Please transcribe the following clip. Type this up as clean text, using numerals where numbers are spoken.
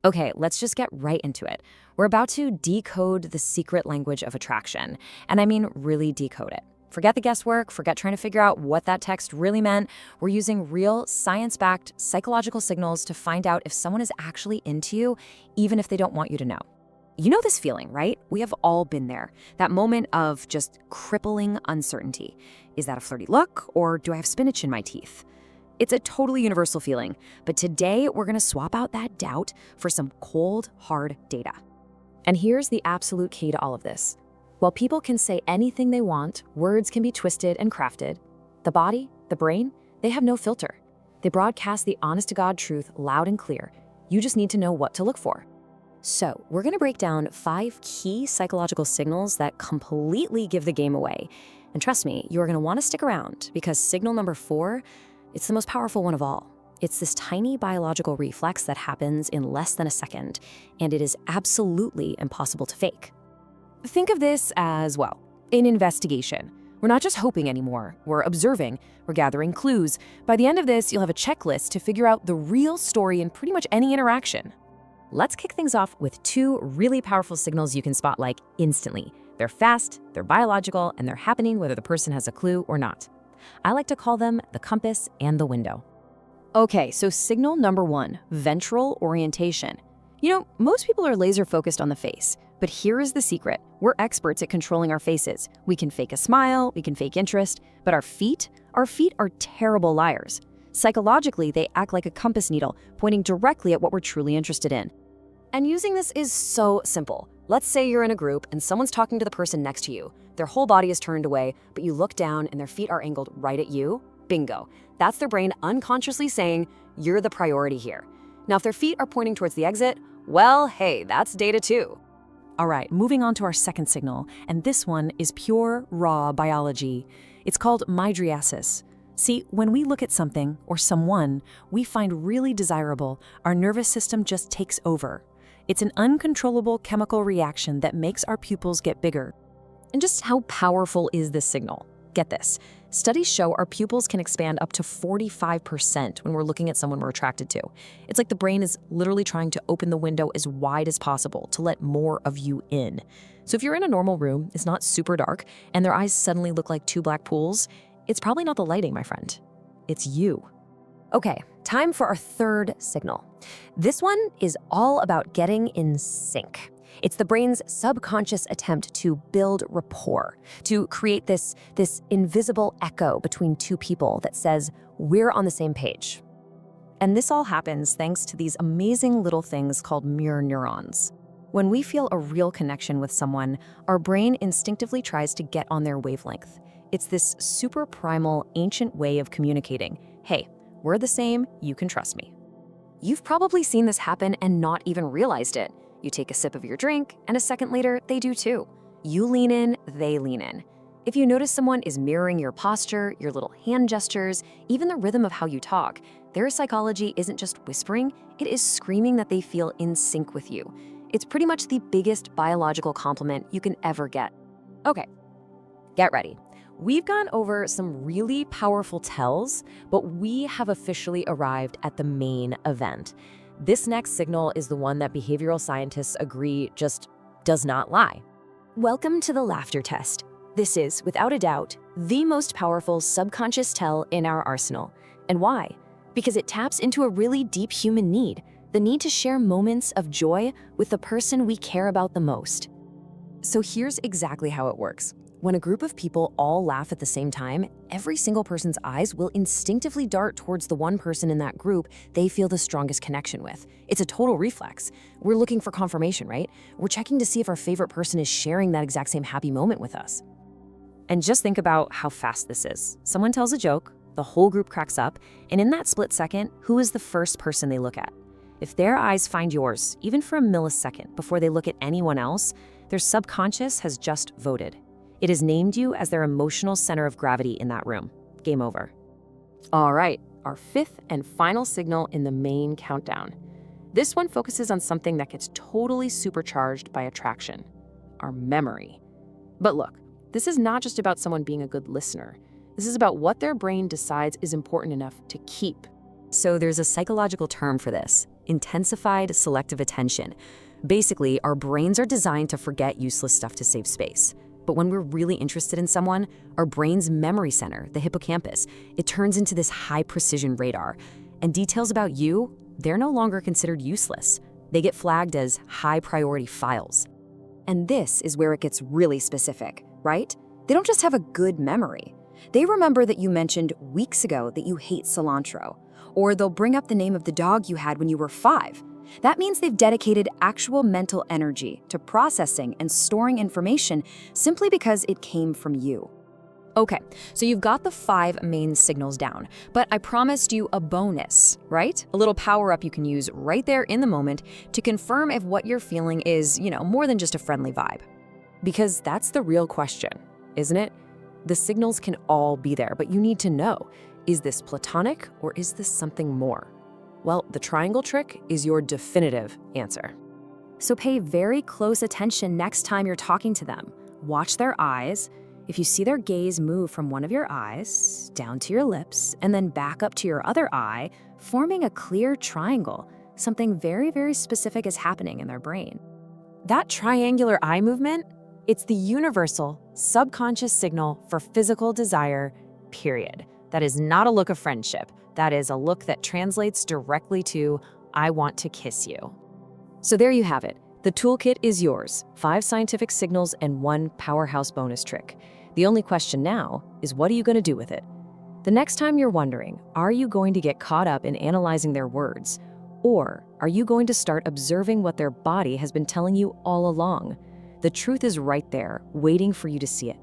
Okay, let's just get right into it. We're about to decode the secret language of attraction. And I mean really decode it. Forget the guesswork, forget trying to figure out what that text really meant. We're using real science-backed psychological signals to find out if someone is actually into you, even if they don't want you to know. You know this feeling, right? We have all been there. That moment of just crippling uncertainty. Is that a flirty look, or do I have spinach in my teeth? It's a totally universal feeling, but today we're gonna swap out that doubt for some cold, hard data. And here's the absolute key to all of this. While people can say anything they want, words can be twisted and crafted. The body, the brain, they have no filter. They broadcast the honest-to-God truth loud and clear. You just need to know what to look for. So we're gonna break down 5 key psychological signals that completely give the game away. And trust me, you're gonna wanna stick around because signal number 4, it's the most powerful one of all. It's this tiny biological reflex that happens in less than a second, and it is absolutely impossible to fake. Think of this as, well, an investigation. We're not just hoping anymore, we're observing, we're gathering clues. By the end of this, you'll have a checklist to figure out the real story in pretty much any interaction. Let's kick things off with 2 really powerful signals you can spot like instantly. They're fast, they're biological, and they're happening whether the person has a clue or not. I like to call them the compass and the window. Okay, so signal number 1, ventral orientation. You know, most people are laser focused on the face, but here is the secret. We're experts at controlling our faces. We can fake a smile, we can fake interest, but our feet are terrible liars. Psychologically, they act like a compass needle, pointing directly at what we're truly interested in. And using this is so simple. Let's say you're in a group and someone's talking to the person next to you. Their whole body is turned away, but you look down and their feet are angled right at you. Bingo. That's their brain unconsciously saying, you're the priority here. Now, if their feet are pointing towards the exit, well, hey, that's data too. All right, moving on to our second signal, and this one is pure, raw biology. It's called mydriasis. See, when we look at something or someone we find really desirable, our nervous system just takes over. It's an uncontrollable chemical reaction that makes our pupils get bigger. And just how powerful is this signal? Get this. Studies show our pupils can expand up to 45% when we're looking at someone we're attracted to. It's like the brain is literally trying to open the window as wide as possible to let more of you in. So if you're in a normal room, it's not super dark, and their eyes suddenly look like 2 black pools, it's probably not the lighting, my friend. It's you. Okay, time for our third signal. This one is all about getting in sync. It's the brain's subconscious attempt to build rapport, to create this invisible echo between 2 people that says, we're on the same page. And this all happens thanks to these amazing little things called mirror neurons. When we feel a real connection with someone, our brain instinctively tries to get on their wavelength. It's this super primal, ancient way of communicating. Hey, we're the same, you can trust me. You've probably seen this happen and not even realized it. You take a sip of your drink, and a second later, they do too. You lean in, they lean in. If you notice someone is mirroring your posture, your little hand gestures, even the rhythm of how you talk, their psychology isn't just whispering, it is screaming that they feel in sync with you. It's pretty much the biggest biological compliment you can ever get. Okay, get ready. We've gone over some really powerful tells, but we have officially arrived at the main event. This next signal is the one that behavioral scientists agree just does not lie. Welcome to the laughter test. This is, without a doubt, the most powerful subconscious tell in our arsenal. And why? Because it taps into a really deep human need, the need to share moments of joy with the person we care about the most. So here's exactly how it works. When a group of people all laugh at the same time, every single person's eyes will instinctively dart towards the one person in that group they feel the strongest connection with. It's a total reflex. We're looking for confirmation, right? We're checking to see if our favorite person is sharing that exact same happy moment with us. And just think about how fast this is. Someone tells a joke, the whole group cracks up, and in that split second, who is the first person they look at? If their eyes find yours, even for a millisecond before they look at anyone else, their subconscious has just voted. It has named you as their emotional center of gravity in that room. Game over. All right, our 5th and final signal in the main countdown. This one focuses on something that gets totally supercharged by attraction, our memory. But look, this is not just about someone being a good listener. This is about what their brain decides is important enough to keep. So there's a psychological term for this: intensified selective attention. Basically, our brains are designed to forget useless stuff to save space. But when we're really interested in someone, our brain's memory center, the hippocampus, it turns into this high-precision radar. And details about you, they're no longer considered useless. They get flagged as high-priority files. And this is where it gets really specific, right? They don't just have a good memory. They remember that you mentioned weeks ago that you hate cilantro, or they'll bring up the name of the dog you had when you were 5. That means they've dedicated actual mental energy to processing and storing information simply because it came from you. Okay, so you've got the 5 main signals down, but I promised you a bonus, right? A little power-up you can use right there in the moment to confirm if what you're feeling is, more than just a friendly vibe. Because that's the real question, isn't it? The signals can all be there, but you need to know, is this platonic or is this something more? Well, the triangle trick is your definitive answer. So pay very close attention next time you're talking to them. Watch their eyes. If you see their gaze move from one of your eyes down to your lips and then back up to your other eye, forming a clear triangle, something very, very specific is happening in their brain. That triangular eye movement, it's the universal subconscious signal for physical desire, period. That is not a look of friendship. That is a look that translates directly to, I want to kiss you. So there you have it. The toolkit is yours. 5 scientific signals and 1 powerhouse bonus trick. The only question now is, what are you going to do with it? The next time you're wondering, are you going to get caught up in analyzing their words? Or are you going to start observing what their body has been telling you all along? The truth is right there, waiting for you to see it.